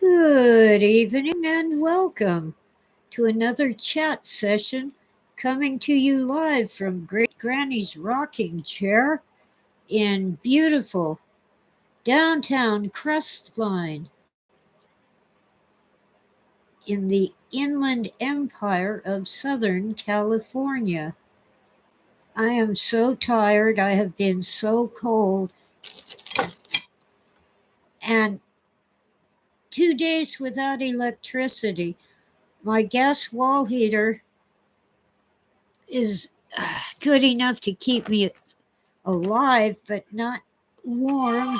Good evening and welcome to another chat session coming to you live from Great Granny's rocking chair in beautiful downtown Crestline in the Inland Empire of Southern California. I am so tired. I have been so cold. And 2 days without electricity. My gas wall heater is good enough to keep me alive, but not warm.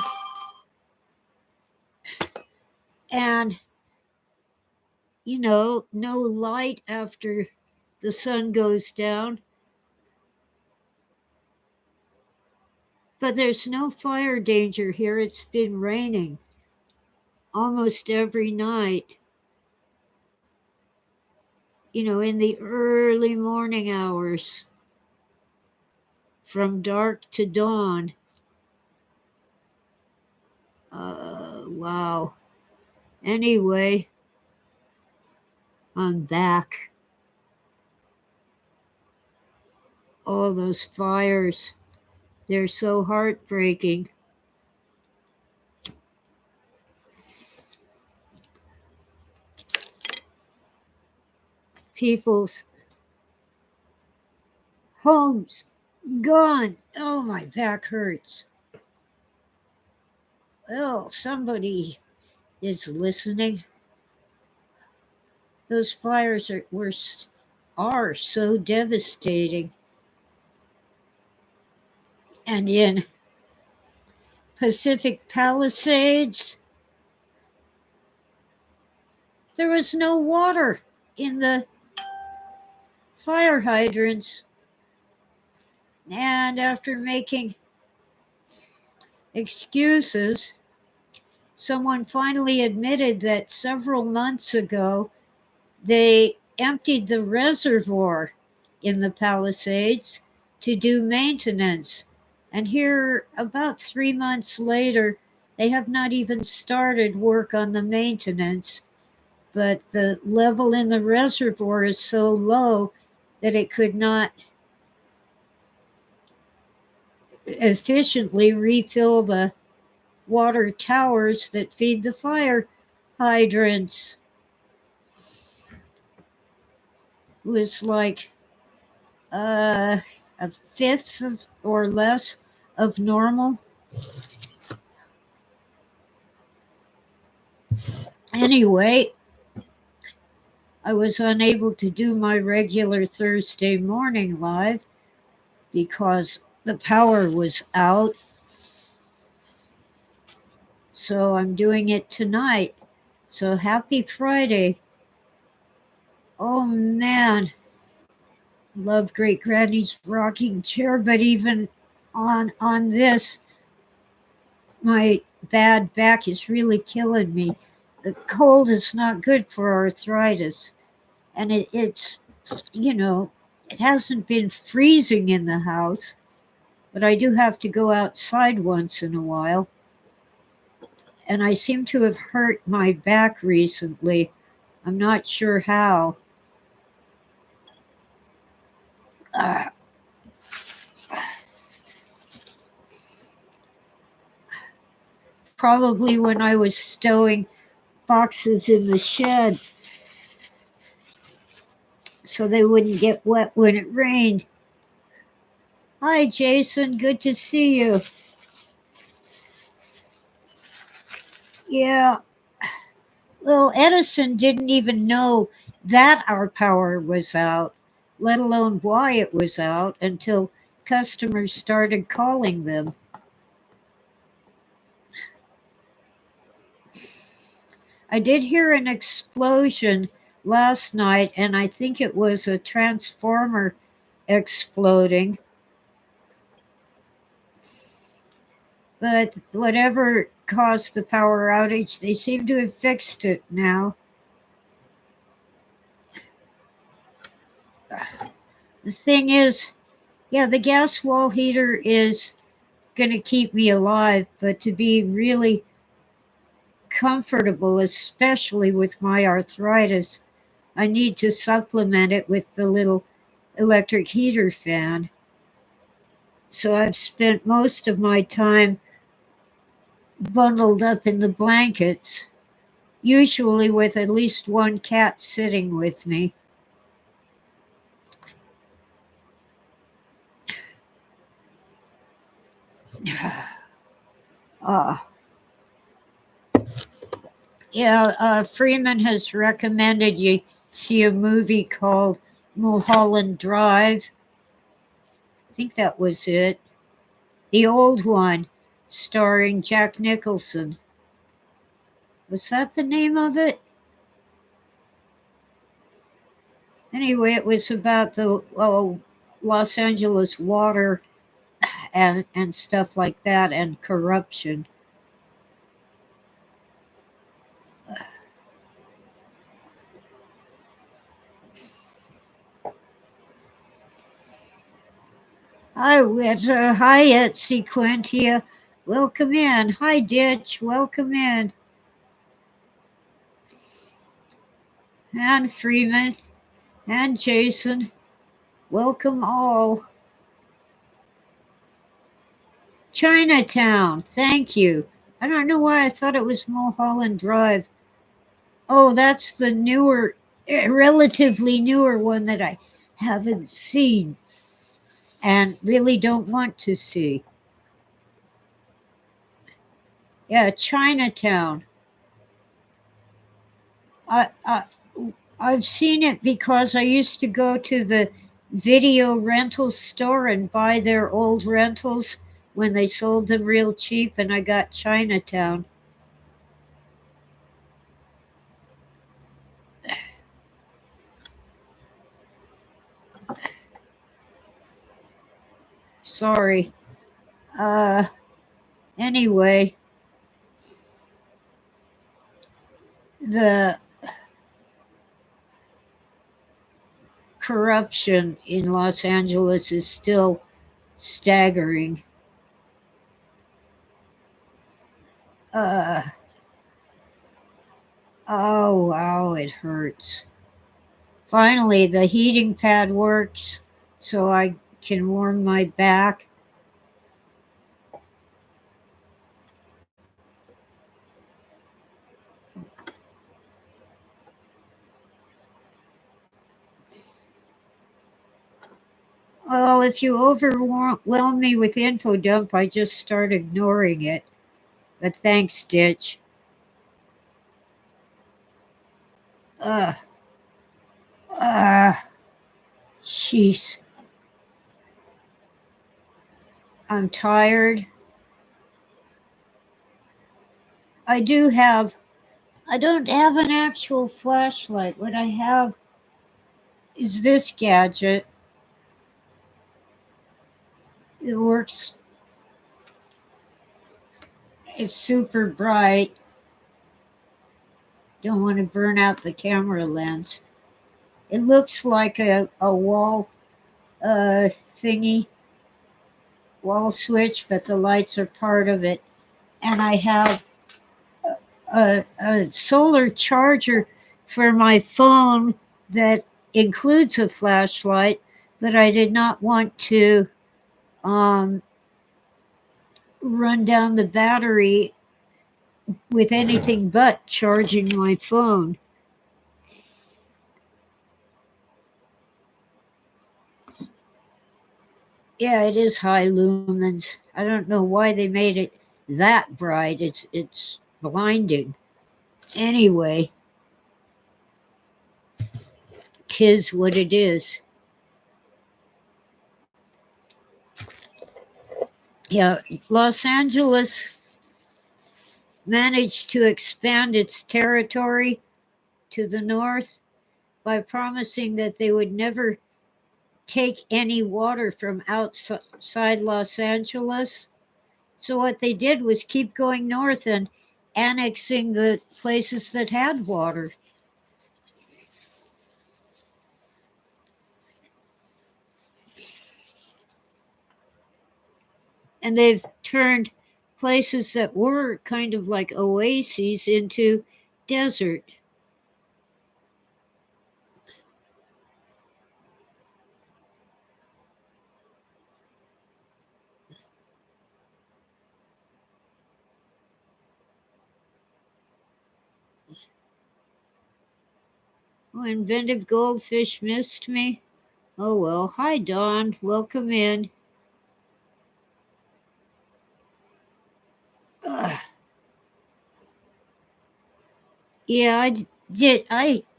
And, no light after the sun goes down. But there's no fire danger here. It's been raining almost every night, in the early morning hours from dark to dawn. Wow. Anyway, I'm back. All those fires, they're so heartbreaking. People's homes gone. Oh, my back hurts. Well, somebody is listening. Those fires are so devastating. And in Pacific Palisades, there was no water in the fire hydrants. And after making excuses, someone finally admitted that several months ago they emptied the reservoir in the Palisades to do maintenance. And here, about 3 months later, they have not even started work on the maintenance. But the level in the reservoir is so low that it could not efficiently refill the water towers that feed the fire hydrants. It was like a fifth or less of normal. Anyway, I was unable to do my regular Thursday morning live because the power was out. So I'm doing it tonight. So happy Friday. Oh man, love Great Granny's rocking chair, but even on this, my bad back is really killing me. The cold is not good for arthritis. And it hasn't been freezing in the house, but I do have to go outside once in a while. And I seem to have hurt my back recently. I'm not sure how. Uh, Probably when I was stowing boxes in the shed so they wouldn't get wet when it rained. Hi, Jason. Good to see you. Yeah. Well, Edison didn't even know that our power was out, let alone why it was out, until customers started calling them. I did hear an explosion last night, and I think it was a transformer exploding. But whatever caused the power outage, they seem to have fixed it now. The thing is, yeah, the gas wall heater is going to keep me alive, but to be really uncomfortable, especially with my arthritis. I need to supplement it with the little electric heater fan. So I've spent most of my time bundled up in the blankets, usually with at least one cat sitting with me. Uh, yeah, Freeman has recommended you see a movie called Mulholland Drive. I think that was it. The old one, starring Jack Nicholson. Was that the name of it? Anyway, it was about the Los Angeles water and stuff like that and corruption. Hi, Witter. Hi, Etsy Quintia. Welcome in. Hi, Ditch. Welcome in. And Freeman and Jason. Welcome all. Chinatown. Thank you. I don't know why I thought it was Mulholland Drive. Oh, that's the newer, relatively newer one that I haven't seen and really don't want to see. Yeah, Chinatown. I, I I've seen it because I used to go to the video rental store and buy their old rentals when they sold them real cheap, and I got Chinatown. Sorry. Uh, anyway, the corruption in Los Angeles is still staggering. Uh, oh, wow, it hurts. Finally, the heating pad works so I can warm my back. Well, if you overwhelm me with info dump, I just start ignoring it. But thanks, Stitch. Ugh. Ah. Jeez. I'm tired. I do have, I don't have an actual flashlight. What I have is this gadget. It works, it's super bright. Don't want to burn out the camera lens. It looks like a wall uh, thingy, wall switch, but the lights are part of it. And I have a solar charger for my phone that includes a flashlight, but I did not want to um, run down the battery with anything but charging my phone. Yeah, it is high lumens. I don't know why they made it that bright. It's blinding. Anyway, tis what it is. Yeah, Los Angeles managed to expand its territory to the north by promising that they would never take any water from outside Los Angeles. So what they did was keep going north and annexing the places that had water. And they've turned places that were kind of like oases into desert. Oh, inventive goldfish missed me. Oh well. Hi, Dawn. Welcome in. Ugh. Yeah, did.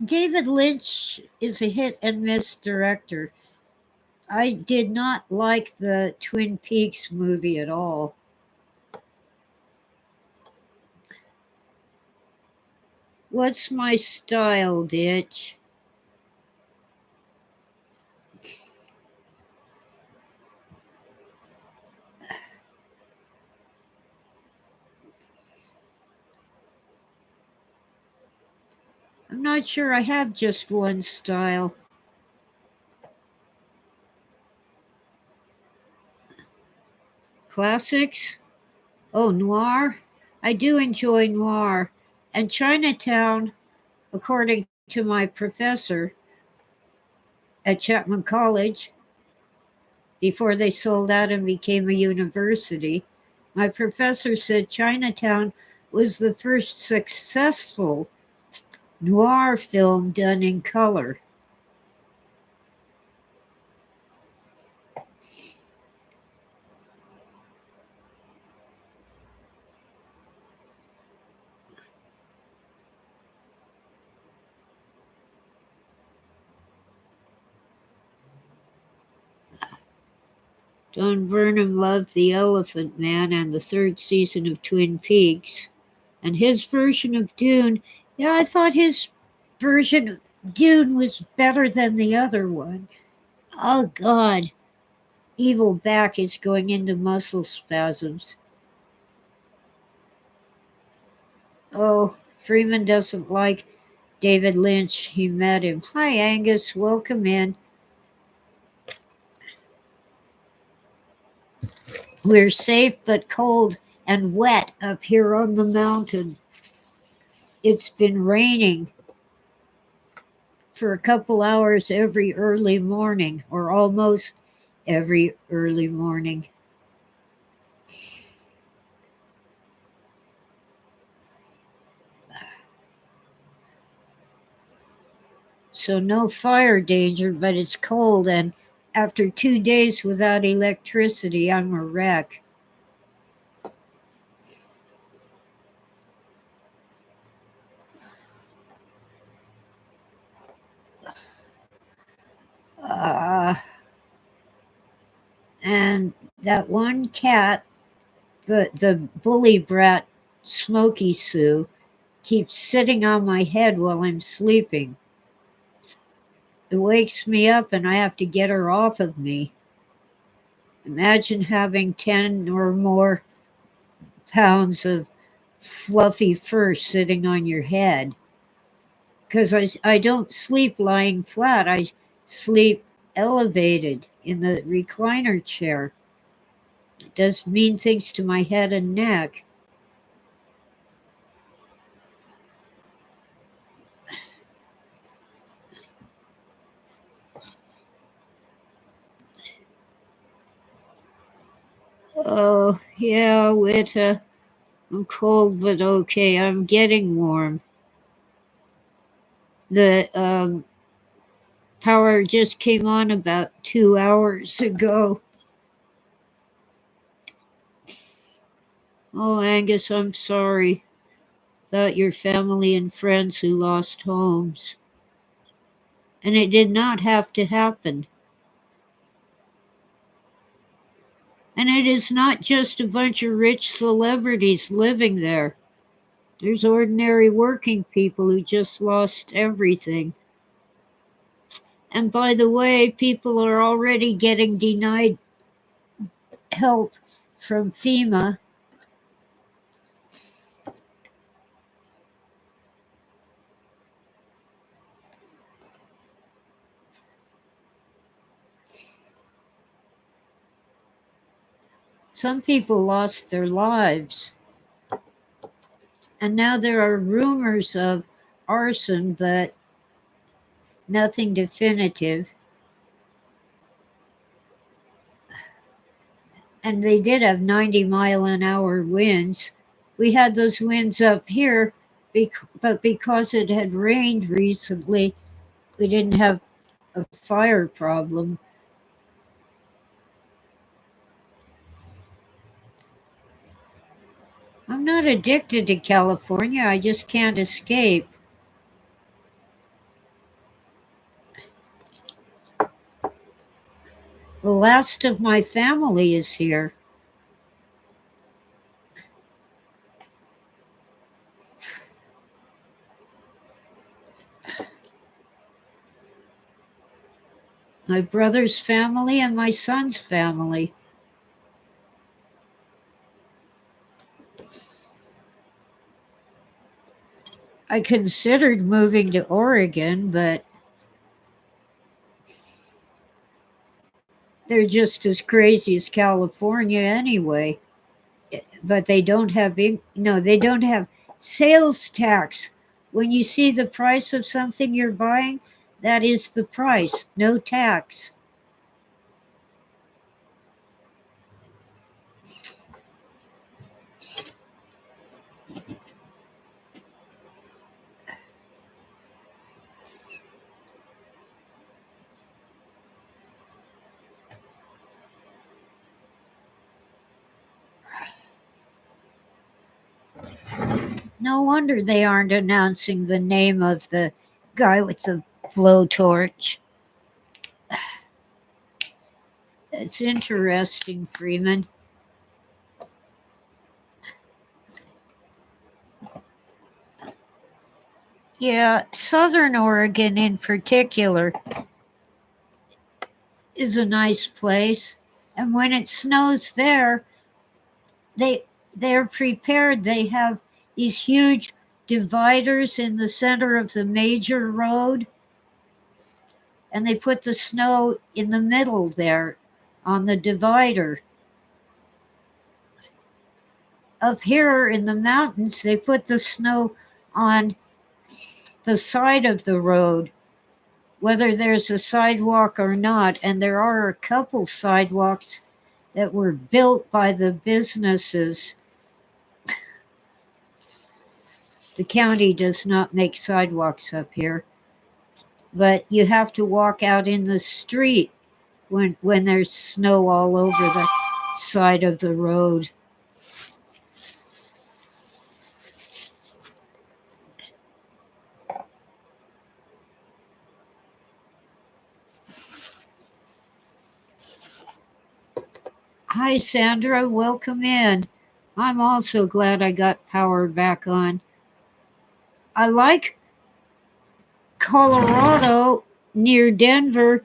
David Lynch is a hit and miss director. I did not like the Twin Peaks movie at all. What's my style, Ditch? I'm not sure I have just one style. Classics? Oh, noir? I do enjoy noir. And Chinatown, according to my professor at Chapman College, before they sold out and became a university, my professor said Chinatown was the first successful noir film done in color. Don Vernon loved The Elephant Man and the third season of Twin Peaks. And his version of Dune, yeah, I thought his version of Dune was better than the other one. Oh, God. Evil back is going into muscle spasms. Oh, Freeman doesn't like David Lynch. He met him. Hi, Angus. Welcome in. We're safe but cold and wet up here on the mountain. It's been raining for a couple hours every early morning, or almost every early morning. So no fire danger, but it's cold, and after 2 days without electricity, I'm a wreck. Uh, and that one cat, the bully brat Smoky Sue, keeps sitting on my head while I'm sleeping. It wakes me up and I have to get her off of me. Imagine having 10 or more pounds of fluffy fur sitting on your head. Because I don't sleep lying flat, I sleep elevated in the recliner chair. It does mean things to my head and neck. Oh, yeah, Witta. I'm cold, but okay. I'm getting warm. The power just came on about 2 hours ago. Oh, Angus, I'm sorry about your family and friends who lost homes. And it did not have to happen. And it is not just a bunch of rich celebrities living there. There's ordinary working people who just lost everything. And by the way, people are already getting denied help from FEMA. some people lost their lives. And now there are rumors of arson, but nothing definitive. And they did have 90-mile-an-hour winds. We had those winds up here, but because it had rained recently, we didn't have a fire problem. I'm not addicted to California, I just can't escape. The last of my family is here. My brother's family and my son's family. I considered moving to Oregon, but they're just as crazy as California anyway. But they don't have they don't have sales tax. When you see the price of something you're buying, that is the price, no tax. No wonder they aren't announcing the name of the guy with the blowtorch. It's interesting, Freeman. Yeah, Southern Oregon in particular is a nice place. And when it snows there, they they're prepared. They have these huge dividers in the center of the major road, and they put the snow in the middle there on the divider. Up here in the mountains, they put the snow on the side of the road, whether there's a sidewalk or not. And there are a couple sidewalks that were built by the businesses. The county does not make sidewalks up here, but you have to walk out in the street when there's snow all over the side of the road. Hi, Sandra. Welcome in. I'm also glad I got power back on. I like Colorado near Denver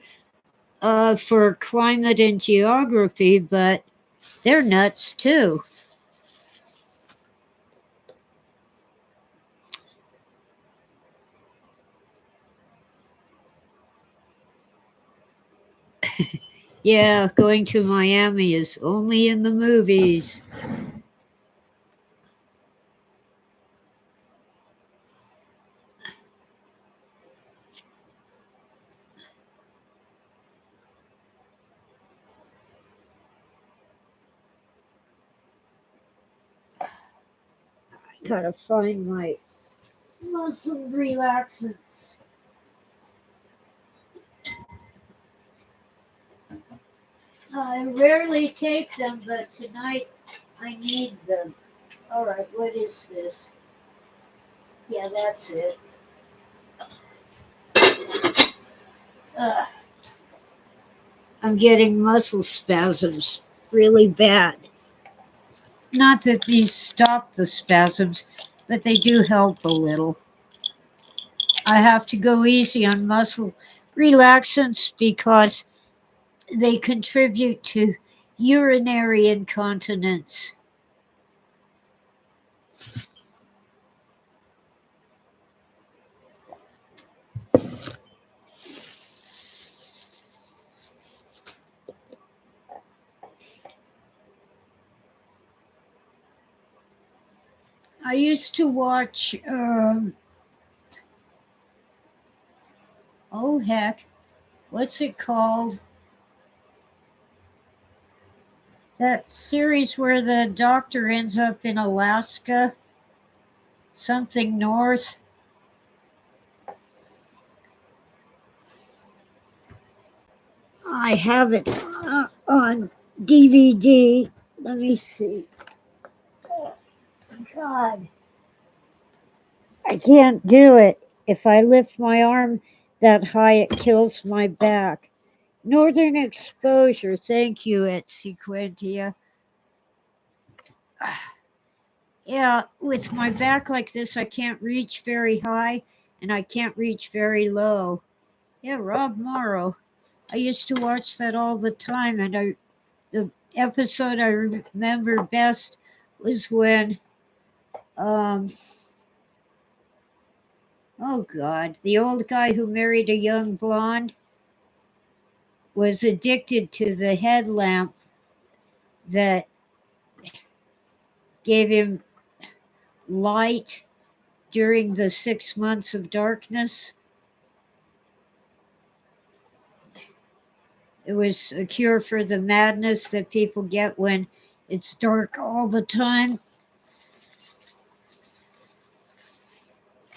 for climate and geography, but they're nuts too. Yeah, going to Miami is only in the movies. Gotta find my muscle relaxants. I rarely take them, but tonight I need them. All right, what is this? Yeah, that's it. Uh, I'm getting muscle spasms really bad. Not that these stop the spasms, but they do help a little. I have to go easy on muscle relaxants because they contribute to urinary incontinence. I used to watch, oh heck, what's it called? That series where the doctor ends up in Alaska, something north. I have it on DVD. Let me see. Oh, God, I can't do it. If I lift my arm that high, it kills my back. Northern Exposure. Thank you, at Sequentia. Yeah, with my back like this, I can't reach very high and I can't reach very low. Yeah, Rob Morrow. I used to watch that all the time, and the episode I remember best was when, um, oh God, the old guy who married a young blonde was addicted to the headlamp that gave him light during the 6 months of darkness. It was a cure for the madness that people get when it's dark all the time.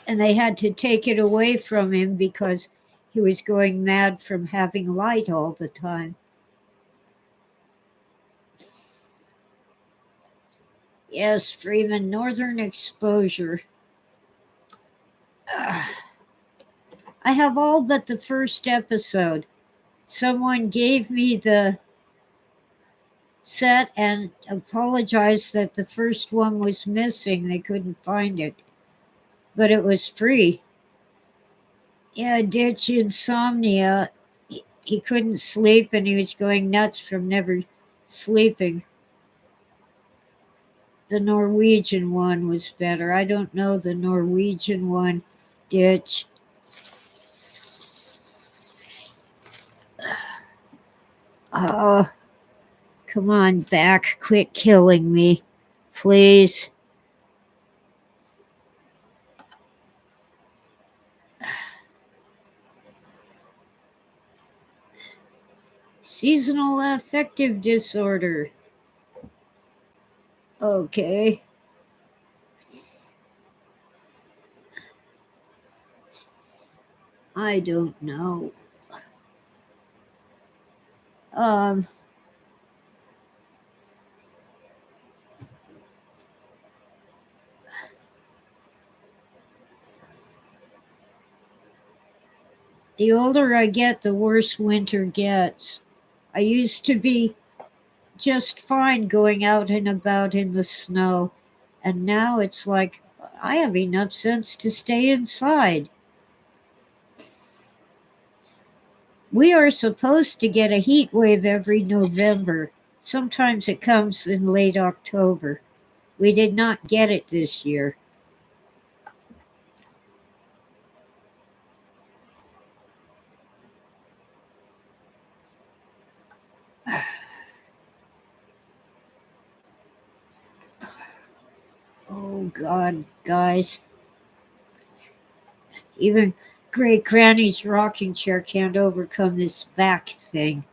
And they had to take it away from him because he was going mad from having light all the time. Yes, Freeman, Northern Exposure. I have all but the first episode. Someone gave me the set and apologized that the first one was missing. They couldn't find it, but it was free. Yeah, Ditch insomnia. He couldn't sleep and he was going nuts from never sleeping. The Norwegian one was better. I don't know the Norwegian one, Ditch. Oh, come on back. Quit killing me, please. Seasonal affective disorder. Okay. I don't know. Um, the older I get, the worse winter gets. I used to be just fine going out and about in the snow, and now it's like I have enough sense to stay inside. We are supposed to get a heat wave every November. Sometimes it comes in late October. We did not get it this year. Oh God, guys. Even Great Granny's rocking chair can't overcome this back thing.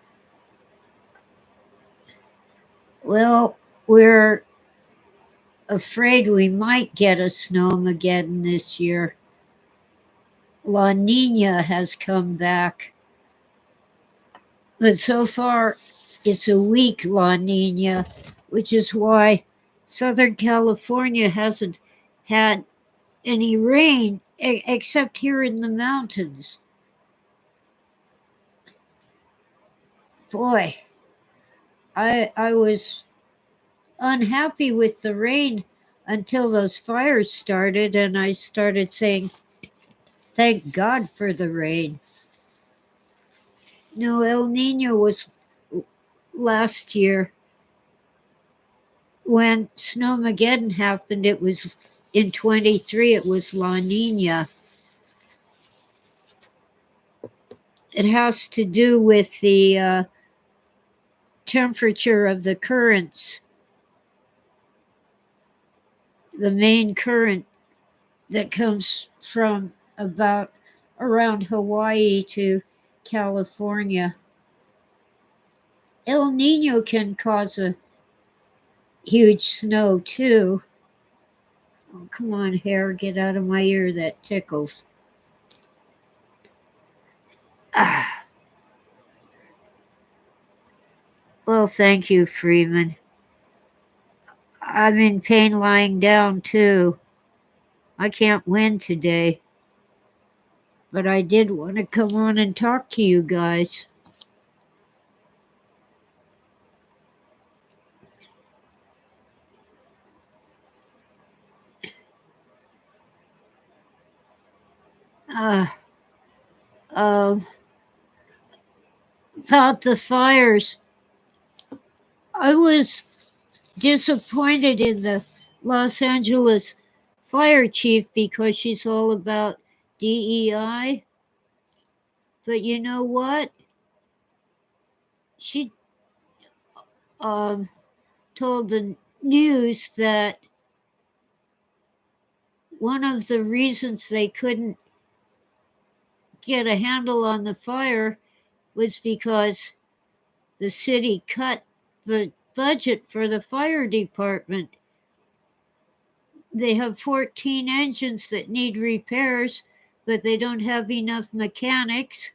Well, we're afraid we might get a snowmageddon this year. La Nina has come back, but so far it's a weak La Nina, which is why Southern California hasn't had any rain except here in the mountains. Boy, I was unhappy with the rain until those fires started, and I started saying, thank God for the rain. No, El Nino was last year. When Snowmageddon happened, it was in 23, it was La Nina. It has to do with the temperature of the currents. the main current that comes from about around Hawaii to California. El Nino can cause a huge snow too. Oh, come on, hair, get out of my ear, that tickles. Ah. Well, thank you, Freeman. I'm in pain lying down too. I can't win today, but I did want to come on and talk to you guys. Uh, uh, about the fires. I was disappointed in the Los Angeles fire chief because she's all about DEI. But you know what? She um, told the news that one of the reasons they couldn't get a handle on the fire was because the city cut the budget for the fire department. They have 14 engines that need repairs, but they don't have enough mechanics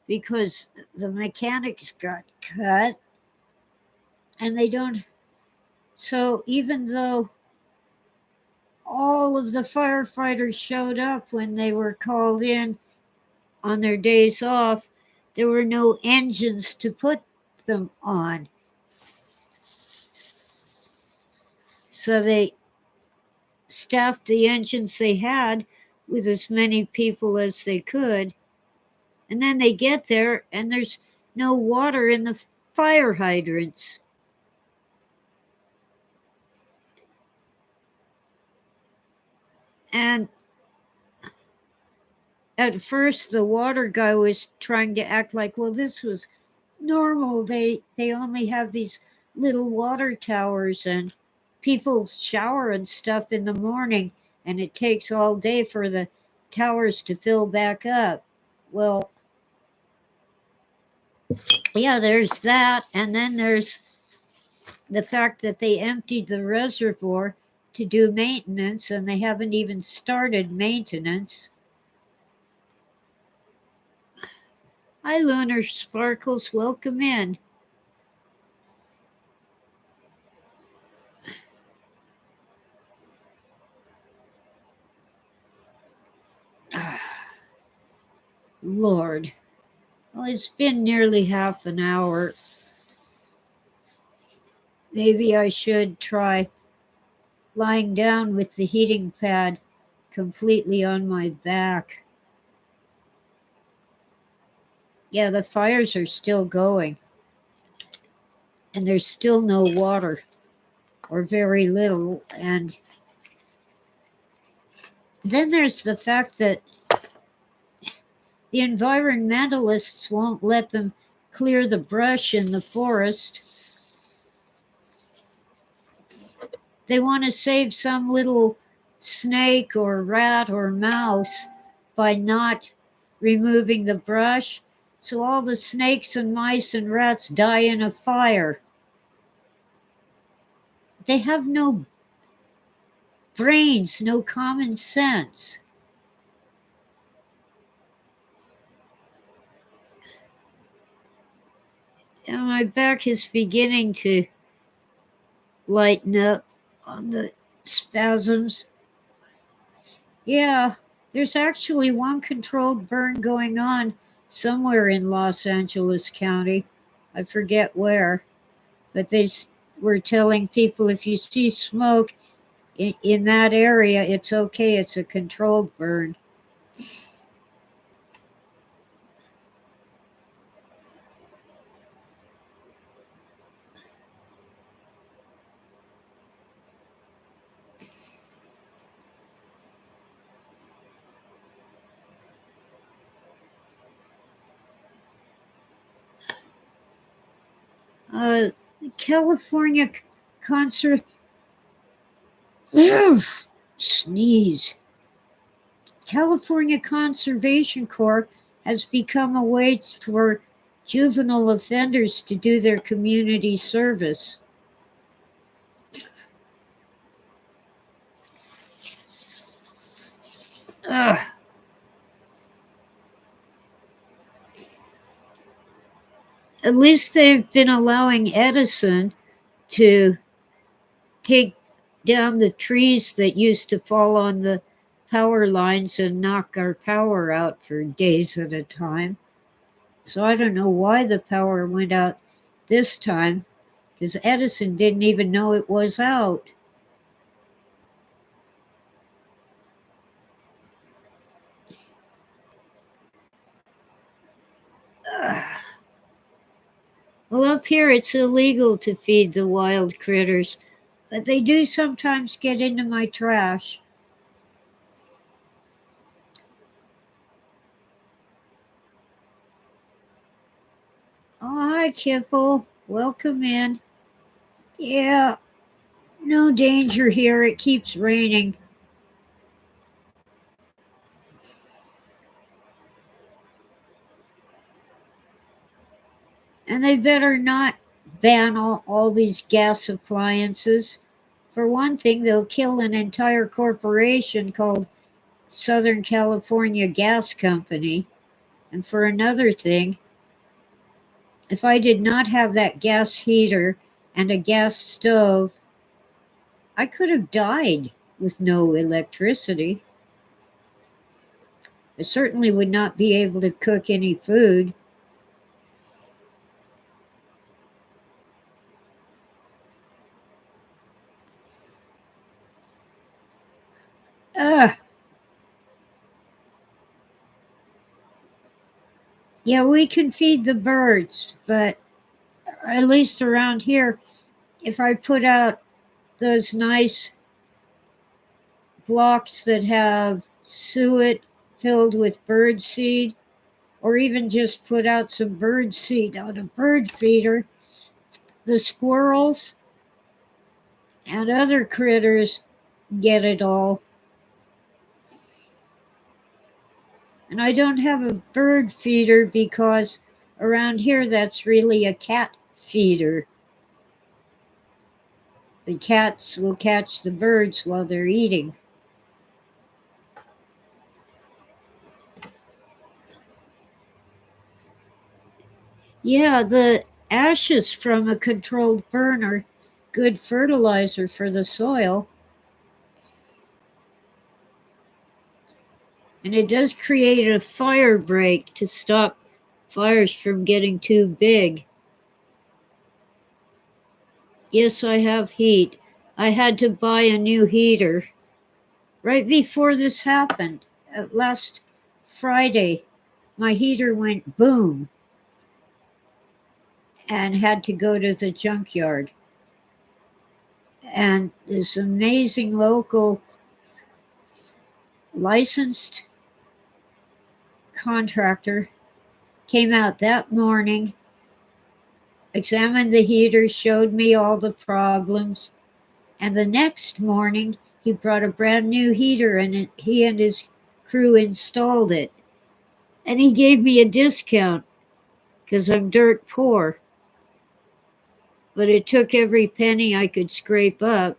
because the mechanics got cut. And they don't, so even though all of the firefighters showed up when they were called in on their days off, there were no engines to put them on. So they staffed the engines they had with as many people as they could. And then they get there and there's no water in the fire hydrants. And at first the water guy was trying to act like, well, this was normal. They only have these little water towers and people shower and stuff in the morning and it takes all day for the towers to fill back up. Well, yeah, there's that. And then there's the fact that they emptied the reservoir to do maintenance and they haven't even started maintenance. Hi, Lunar Sparkles. Welcome in. Lord. Well, it's been nearly half an hour. Maybe I should try lying down with the heating pad completely on my back. Yeah, the fires are still going. And there's still no water, or very little. And then there's the fact that the environmentalists won't let them clear the brush in the forest. They want to save some little snake or rat or mouse by not removing the brush. So all the snakes and mice and rats die in a fire. They have no brains, no common sense. And my back is beginning to lighten up on the spasms. Yeah, there's actually one controlled burn going on somewhere in Los Angeles County. I forget where, but they were telling people if you see smoke in that area, it's okay, it's a controlled burn. California concert. Sneeze. California Conservation Corps has become a way for juvenile offenders to do their community service. Ugh. At least they've been allowing Edison to take down the trees that used to fall on the power lines and knock our power out for days at a time. So I don't know why the power went out this time, because Edison didn't even know it was out. Ugh. Well, up here it's illegal to feed the wild critters, but they do sometimes get into my trash. Oh, hi, Kipple. Welcome in. Yeah, no danger here. It keeps raining. And they better not ban all these gas appliances. For one thing, they'll kill an entire corporation called Southern California Gas Company. And for another thing, if I did not have that gas heater and a gas stove, I could have died with no electricity. I certainly would not be able to cook any food. Ugh. Yeah, we can feed the birds, but at least around here, if I put out those nice blocks that have suet filled with bird seed, or even just put out some bird seed on a bird feeder, the squirrels and other critters get it all. And I don't have a bird feeder because around here that's really a cat feeder. The cats will catch the birds while they're eating. Yeah, the ashes from a controlled burn are good fertilizer for the soil. And it does create a fire break to stop fires from getting too big. Yes, I have heat. I had to buy a new heater right before this happened. Last Friday, my heater went boom and had to go to the junkyard. And this amazing local licensed contractor came out that morning, examined the heater, showed me all the problems, and the next morning he brought a brand new heater and he and his crew installed it. And he gave me a discount because I'm dirt poor. But it took every penny I could scrape up.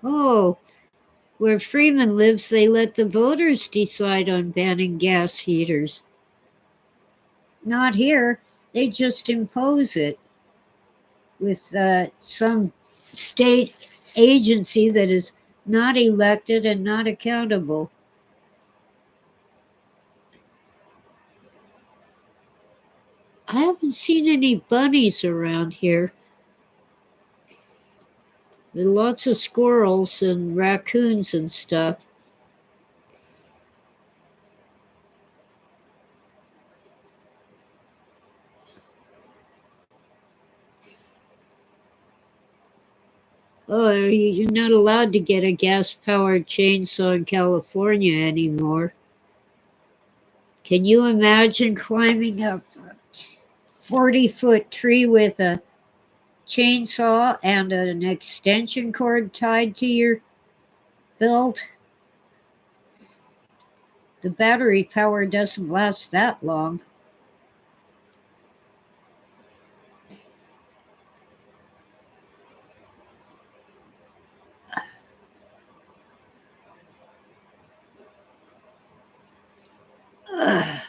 Oh, where Freeman lives, they let the voters decide on banning gas heaters. Not here. They just impose it with some state agency that is not elected and not accountable. I haven't seen any bunnies around here. There are lots of squirrels and raccoons and stuff. Oh, you're not allowed to get a gas-powered chainsaw in California anymore. Can you imagine climbing up 40-foot tree with a chainsaw and an extension cord tied to your belt, the battery power doesn't last that long. Ugh.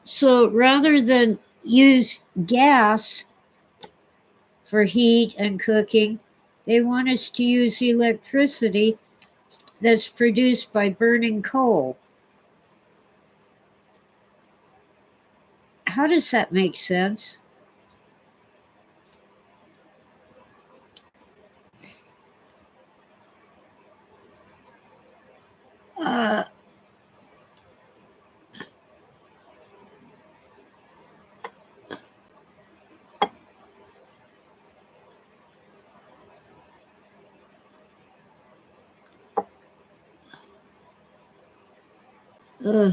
So rather than use gas for heat and cooking, they want us to use electricity that's produced by burning coal. How does that make sense? Uh, uh,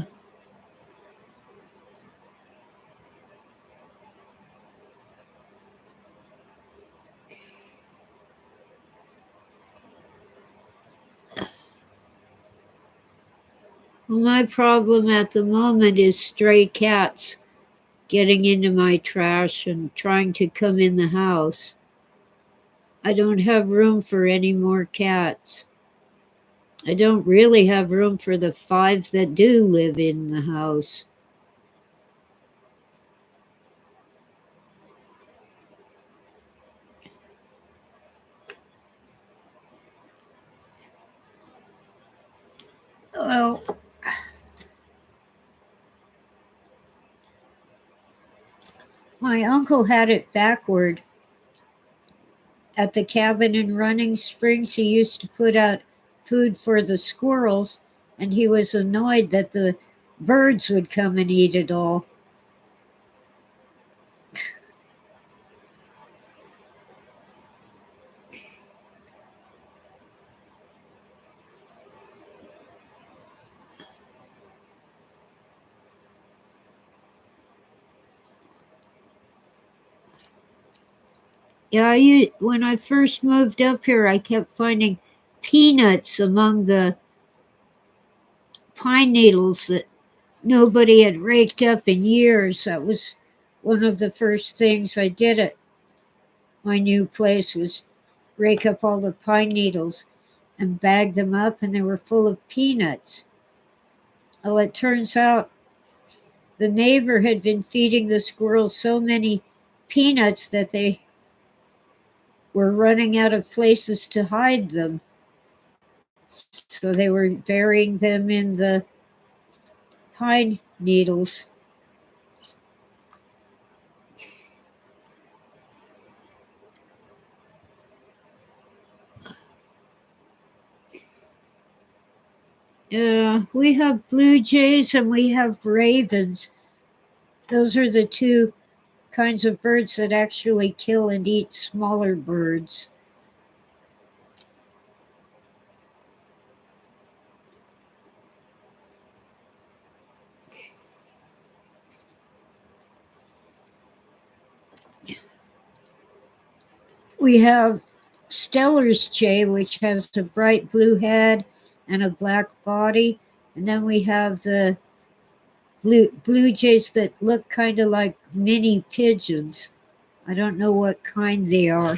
my problem at the moment is stray cats getting into my trash and trying to come in the house. I don't have room for any more cats. I don't really have room for the 5 that do live in the house. Well, my uncle had it backward. At the cabin in Running Springs, he used to put out food for the squirrels, and he was annoyed that the birds would come and eat it all. Yeah, when I first moved up here, I kept finding peanuts among the pine needles that nobody had raked up in years. That was one of the first things I did at my new place was rake up all the pine needles and bag them up, and they were full of peanuts. Well, it turns out the neighbor had been feeding the squirrels so many peanuts that they were running out of places to hide them. So they were burying them in the pine needles. We have blue jays and we have ravens. Those are the two kinds of birds that actually kill and eat smaller birds. We have Steller's jay, which has a bright blue head and a black body. And then we have the blue jays that look kind of like mini pigeons. I don't know what kind they are.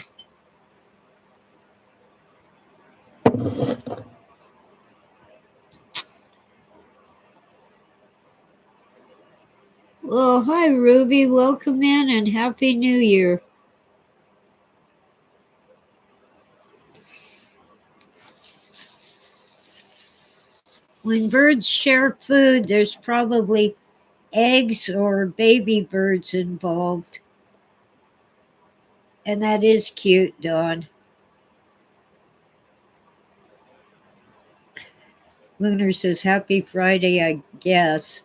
Well, hi, Ruby. Welcome in and Happy New Year. When birds share food, there's probably eggs or baby birds involved. And that is cute, Dawn. Lunar says, Happy Friday, I guess.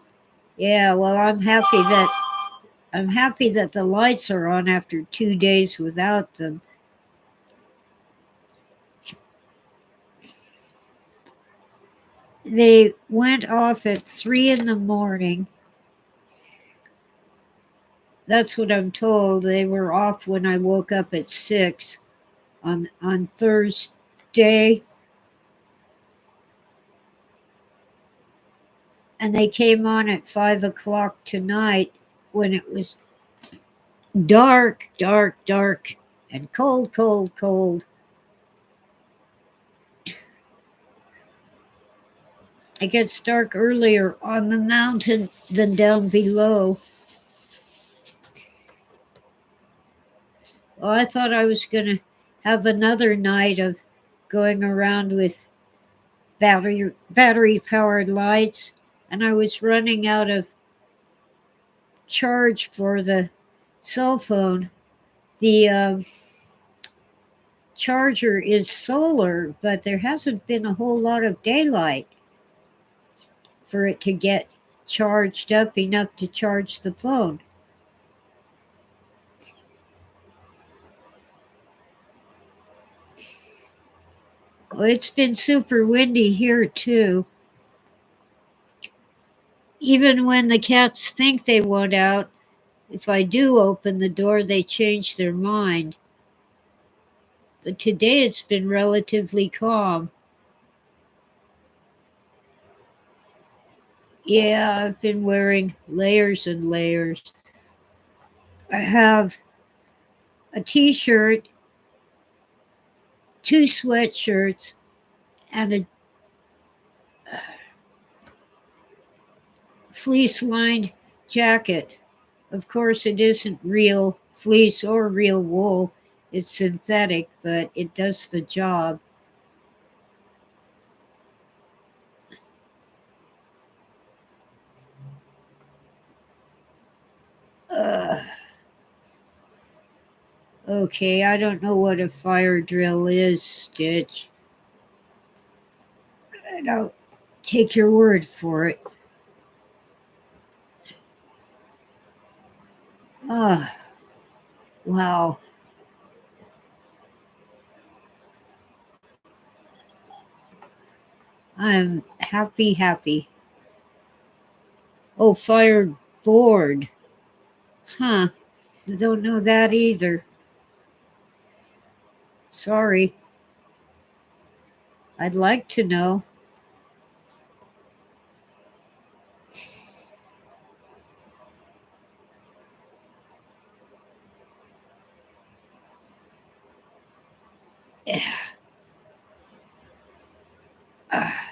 Yeah, well, I'm happy that the lights are on after 2 days without them. They went off at 3 in the morning. That's what I'm told. They were off when I woke up at 6 on Thursday, and they came on at 5 o'clock tonight when it was dark, dark, dark, and cold, cold, cold. It gets dark earlier on the mountain than down below. Well, I thought I was going to have another night of going around with battery powered lights, and I was running out of charge for the cell phone. The charger is solar, but there hasn't been a whole lot of daylight for it to get charged up enough to charge the phone. Well, it's been super windy here too. Even when the cats think they want out, if I do open the door, they change their mind. But today it's been relatively calm. Yeah, I've been wearing layers and layers. I have a t shirt, two sweatshirts, and a fleece lined jacket. Of course, it isn't real fleece or real wool, it's synthetic, but it does the job. Ugh. Okay, I don't know what a fire drill is, Stitch. I'll take your word for it. Ah, wow. I'm happy, happy. Oh, fireboard. Huh. I don't know that either. Sorry. I'd like to know. Ah,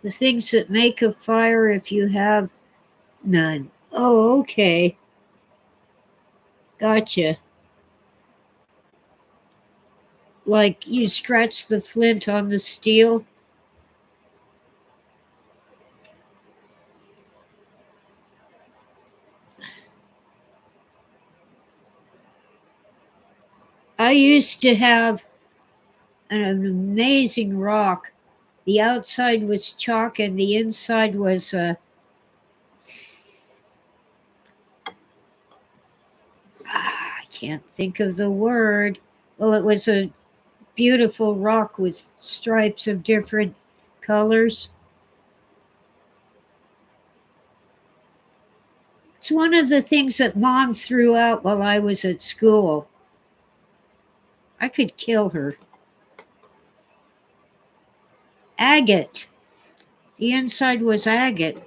the things that make a fire if you have none. Oh, okay. Gotcha. Like you scratch the flint on the steel. I used to have an amazing rock. The outside was chalk and the inside was I can't think of the word. Well, it was a beautiful rock with stripes of different colors. It's one of the things that mom threw out while I was at school. I could kill her. Agate. The inside was agate,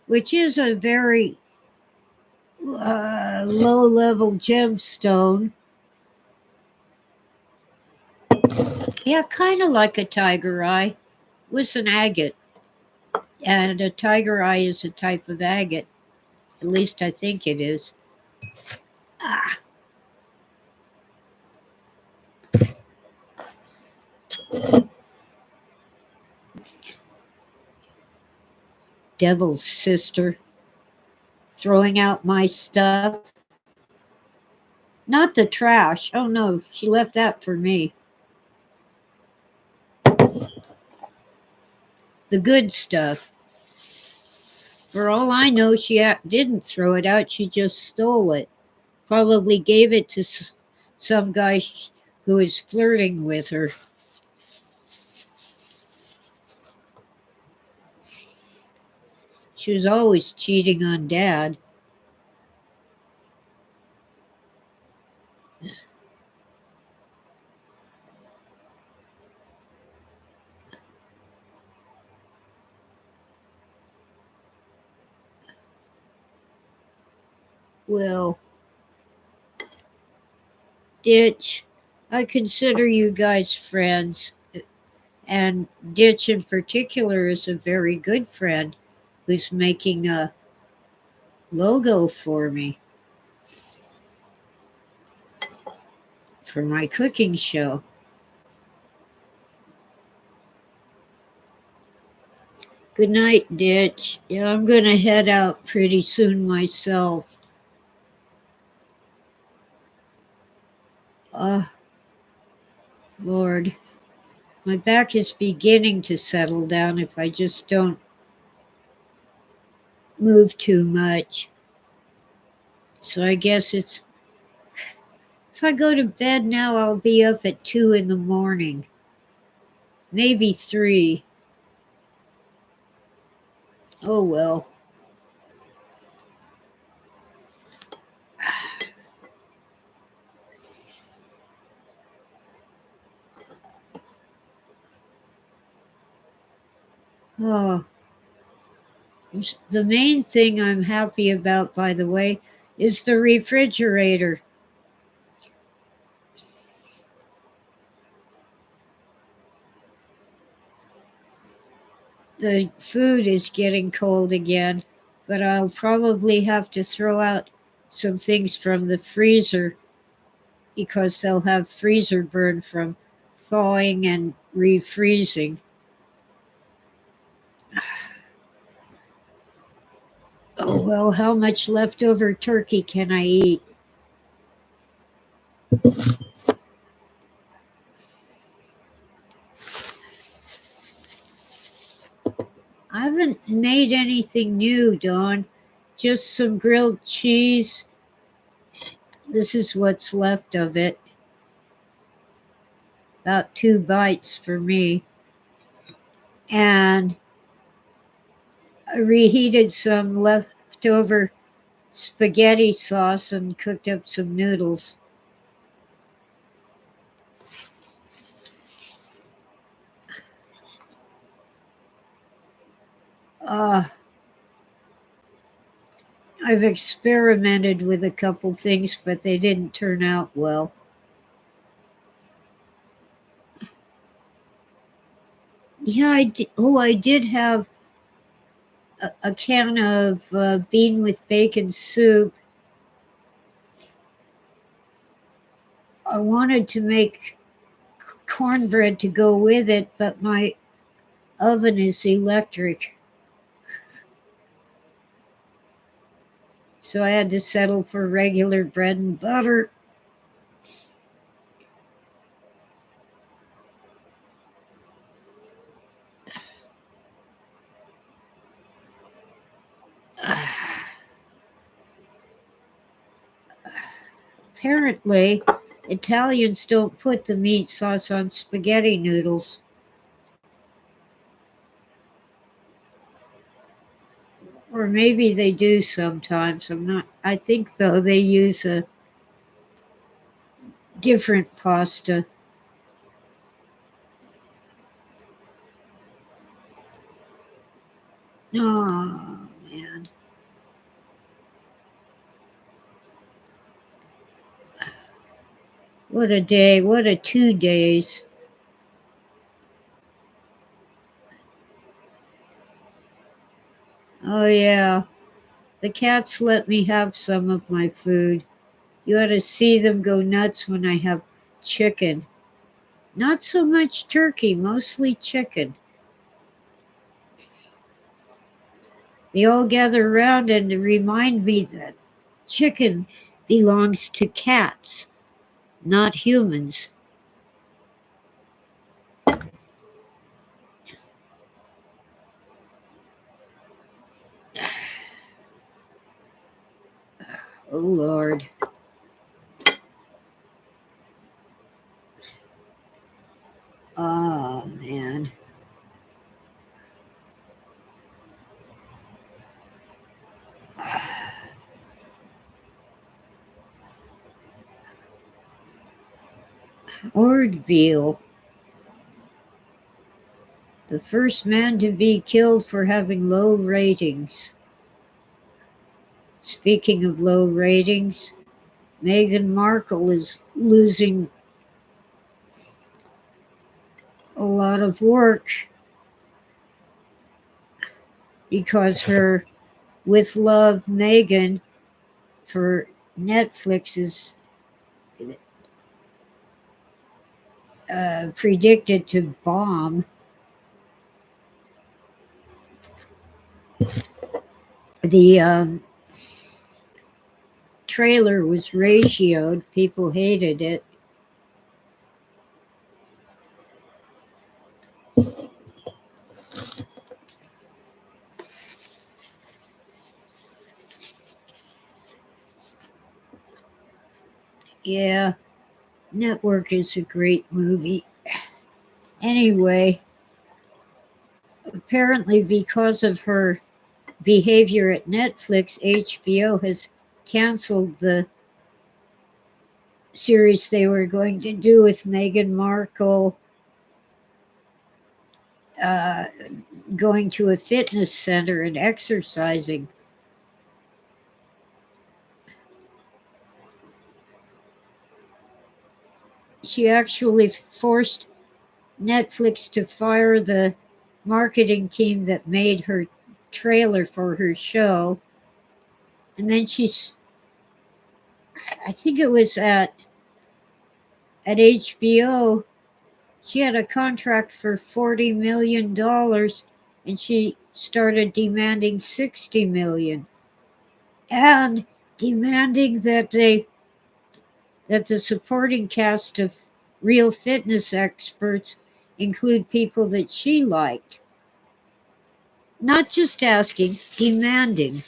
which is a very low level gemstone. Yeah, kind of like a tiger eye. Was an agate. And a tiger eye is a type of agate. At least I think it is. Ah, devil's sister. Throwing out my stuff. Not the trash. Oh no, she left that for me. The good stuff. For all I know, she didn't throw it out, she just stole it. Probably gave it to some guy who was flirting with her. She was always cheating on Dad. Well, Ditch, I consider you guys friends, and Ditch in particular is a very good friend who's making a logo for me for my cooking show. Good night, Ditch. Yeah, I'm going to head out pretty soon myself. Ah, Lord, my back is beginning to settle down if I just don't move too much. So I guess if I go to bed now, I'll be up at 2 in the morning, maybe 3. Oh well. Oh, the main thing I'm happy about, by the way, is the refrigerator. The food is getting cold again, but I'll probably have to throw out some things from the freezer because they'll have freezer burn from thawing and refreezing. Oh well, how much leftover turkey can I eat? I haven't made anything new, Dawn. Just some grilled cheese. This is what's left of it. About 2 bites for me. And I reheated some leftover spaghetti sauce and cooked up some noodles. Uh, I've experimented with a couple things, but they didn't turn out well. Yeah, I did have a can of bean with bacon soup. I wanted to make cornbread to go with it, but my oven is electric. So I had to settle for regular bread and butter. Apparently, Italians don't put the meat sauce on spaghetti noodles. Or maybe they do sometimes. I think though they use a different pasta. Oh, man. What a day. What a 2 days. Oh, yeah. The cats let me have some of my food. You ought to see them go nuts when I have chicken. Not so much turkey, mostly chicken. They all gather around and remind me that chicken belongs to cats, not humans. Oh, Lord. Oh, man. Ordville, the first man to be killed for having low ratings. Speaking of low ratings, Meghan Markle is losing a lot of work because her With Love Meghan for Netflix is predicted to bomb. The trailer was ratioed. People hated it. Yeah, Network is a great movie. Anyway, apparently because of her behavior at Netflix, HBO has canceled the series they were going to do with Meghan Markle going to a fitness center and exercising. She actually forced Netflix to fire the marketing team that made her trailer for her show. And then I think it was at HBO, she had a contract for $40 million and she started demanding $60 million and demanding that the supporting cast of real fitness experts include people that she liked. Not just asking, demanding.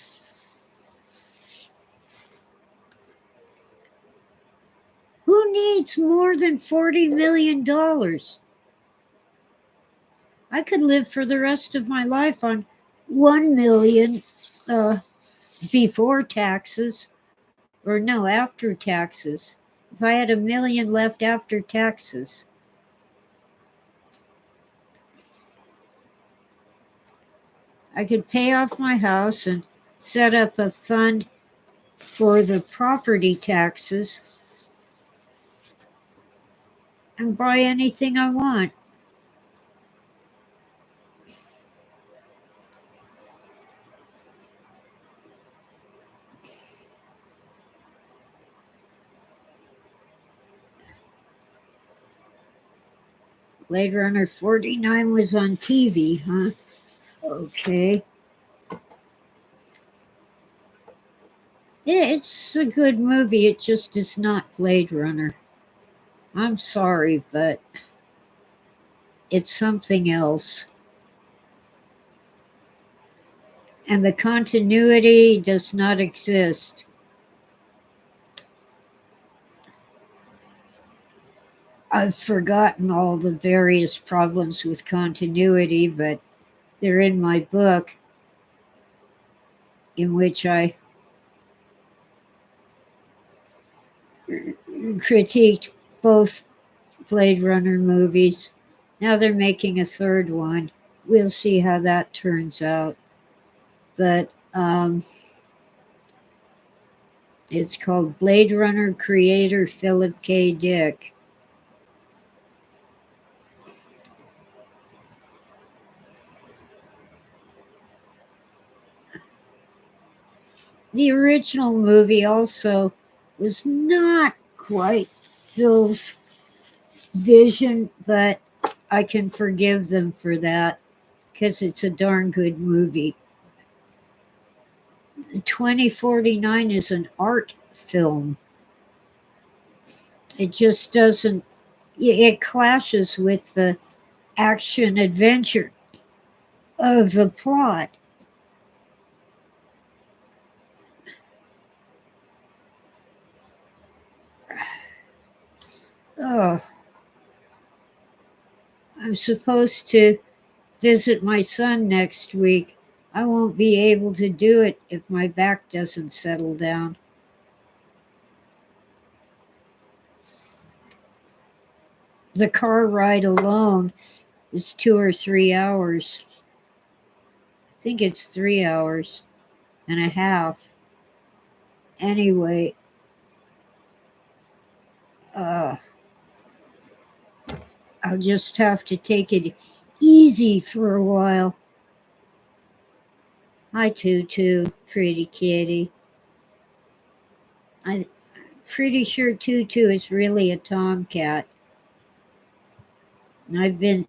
Who needs more than $40 million? I could live for the rest of my life on 1 million before taxes, or no, after taxes. If I had 1 million left after taxes. I could pay off my house and set up a fund for the property taxes and buy anything I want. Blade Runner 49 was on TV, huh? Okay. Yeah, it's a good movie. It just is not Blade Runner. I'm sorry, but it's something else. And the continuity does not exist. I've forgotten all the various problems with continuity, but they're in my book, in which I critiqued both Blade Runner movies. Now they're making a third one. We'll see how that turns out. But it's called Blade Runner creator Philip K. Dick. The original movie also was not quite Phil's vision, but I can forgive them for that because it's a darn good movie. 2049 is an art film. It just doesn't, it clashes with the action adventure of the plot. Oh, I'm supposed to visit my son next week. I won't be able to do it if my back doesn't settle down. The car ride alone is 2 or 3 hours. I think it's 3 hours and a half. Anyway, uh, I'll just have to take it easy for a while. Hi, Tutu, pretty kitty. I'm pretty sure Tutu is really a tomcat. And I've been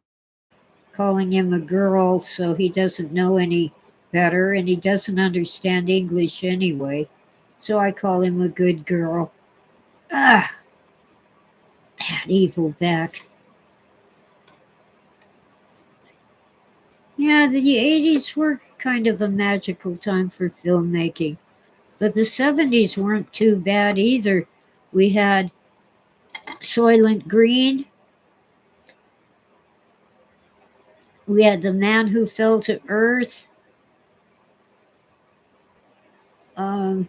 calling him a girl, so he doesn't know any better, and he doesn't understand English anyway. So I call him a good girl. Ah, that evil back. Yeah, the 80s were kind of a magical time for filmmaking, but the 70s weren't too bad either. We had Soylent Green, we had The Man Who Fell to Earth, um,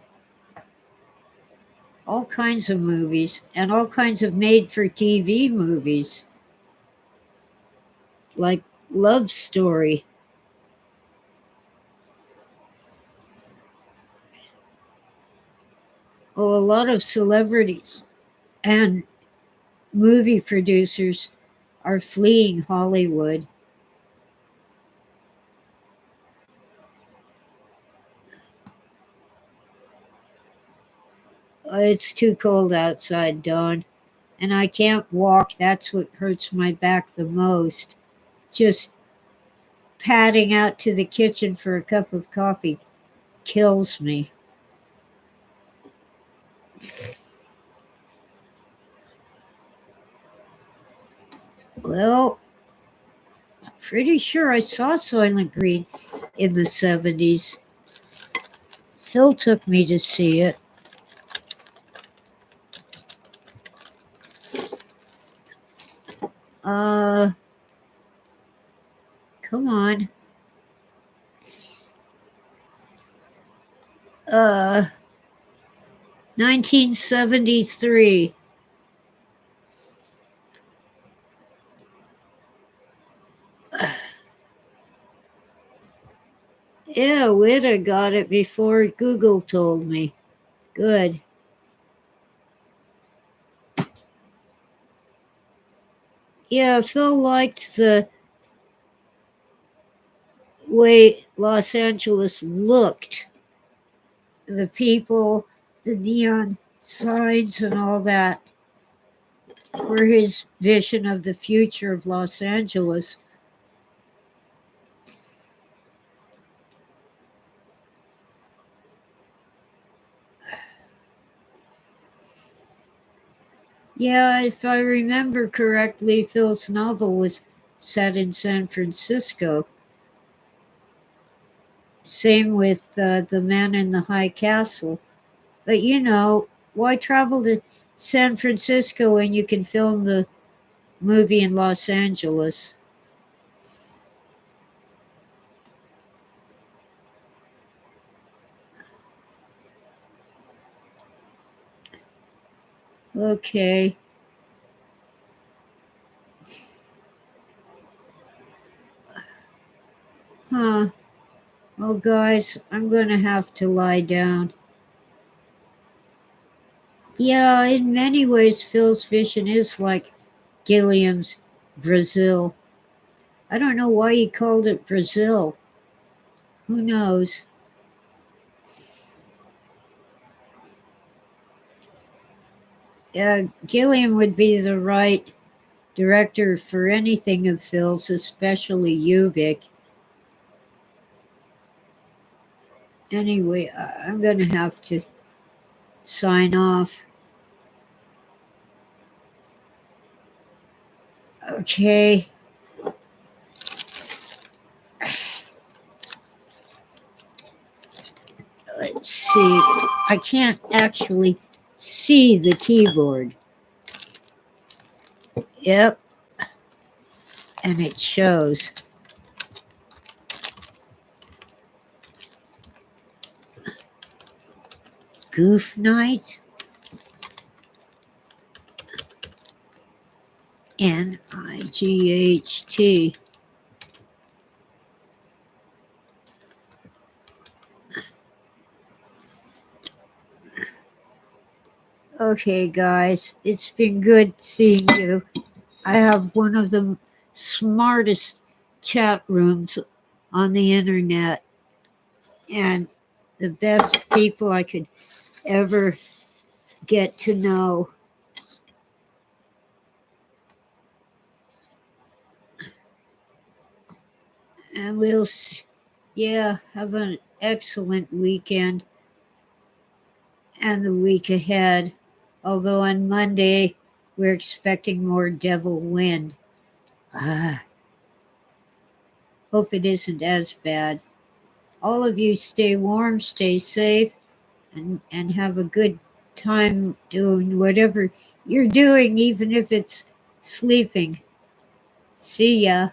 all kinds of movies, and all kinds of made for TV movies, like Love Story. Oh, a lot of celebrities and movie producers are fleeing Hollywood. It's too cold outside, Dawn, and I can't walk. That's what hurts my back the most. Just padding out to the kitchen for a cup of coffee kills me. Well, I'm pretty sure I saw Soylent Green in the 70s. Phil took me to see it. Uh, come on. 1973. Yeah, Wita got it before Google told me. Good. Yeah, Phil liked the way Los Angeles looked. The people, the neon signs, and all that were his vision of the future of Los Angeles. Yeah, if I remember correctly, Phil's novel was set in San Francisco. Same with The Man in the High Castle. But why travel to San Francisco when you can film the movie in Los Angeles? Okay. Huh. Oh, guys, I'm going to have to lie down. Yeah, in many ways, Phil's vision is like Gilliam's Brazil. I don't know why he called it Brazil. Who knows? Gilliam would be the right director for anything of Phil's, especially Ubik. Anyway, I'm going to have to sign off. Okay. Let's see. I can't actually see the keyboard. Yep. And it shows. Goof Night? NIGHT. Okay, guys, it's been good seeing you. I have one of the smartest chat rooms on the internet and the best people I could ever get to know. And have an excellent weekend and the week ahead. Although on Monday, we're expecting more devil wind. Ah, hope it isn't as bad. All of you stay warm, stay safe, and have a good time doing whatever you're doing, even if it's sleeping. See ya.